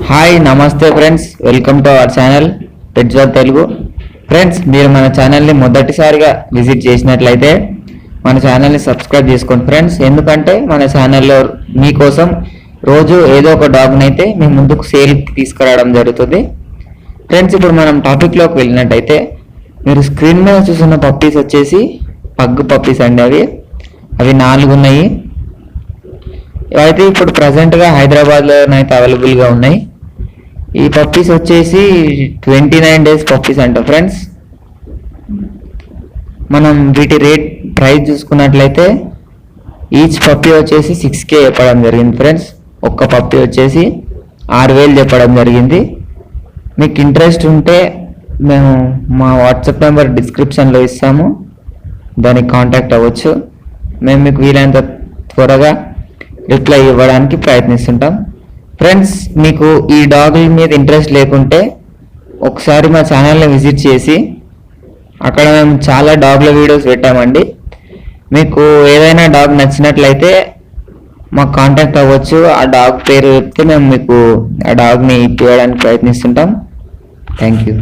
Hi నమస్తే friends, welcome to our channel pets world Telugu. Friends, మీరు మన ఛానల్ని మొదటిసారిగా విజిట్ చేసినట్లయితే మన ఛానల్ని సబ్స్క్రైబ్ చేసుకోండి ఫ్రెండ్స్. ఎందుకంటే మన ఛానల్లో మీకోసం రోజు ఏదో ఒక డాగ్ని అయితే మేము ముందుకు సేల్కి తీసుకురావడం జరుగుతుంది. ఫ్రెండ్స్, ఇప్పుడు మనం టాపిక్లోకి వెళ్ళినట్టయితే మీరు స్క్రీన్ మీద చూస్తున్న పప్పీస్ వచ్చేసి పగ్గు పప్పీస్ అండి. అవి 4 ఉన్నాయి. అయితే ఇప్పుడు ప్రజెంట్గా హైదరాబాద్లోనైతే అవైలబుల్గా ఉన్నాయి. ఈ పప్పీస్ వచ్చేసి 29 డేస్ పప్పీస్ అంట ఫ్రెండ్స్. మనం వీటి ప్రైస్ చూసుకున్నట్లయితే ఈచ్ పప్పీ వచ్చేసి 6K చెప్పడం జరిగింది ఫ్రెండ్స్. ఒక్క పప్పీ వచ్చేసి 6,000 చెప్పడం జరిగింది. మీకు ఇంట్రెస్ట్ ఉంటే మేము మా వాట్సాప్ నెంబర్ డిస్క్రిప్షన్లో ఇస్తాము, దానికి కాంటాక్ట్ అవ్వచ్చు. మేము మీకు వీలైనంత త్వరగా రిప్లై ఇవ్వడానికి ప్రయత్నిస్తుంటాం. ఫ్రెండ్స్, మీకు ఈ డాగుల మీద ఇంట్రెస్ట్ లేకుంటే ఒకసారి మా ఛానల్ని విజిట్ చేసి అక్కడ మేము చాలా డాగ్ల వీడియోస్ పెట్టామండి. మీకు ఏదైనా డాగ్ నచ్చినట్లయితే మాకు కాంటాక్ట్ అవ్వచ్చు. ఆ డాగ్ పేరు చెప్తే మేము మీకు ఆ డాగ్ని ఇప్పించడానికి ప్రయత్నిస్తుంటాం. Thank you.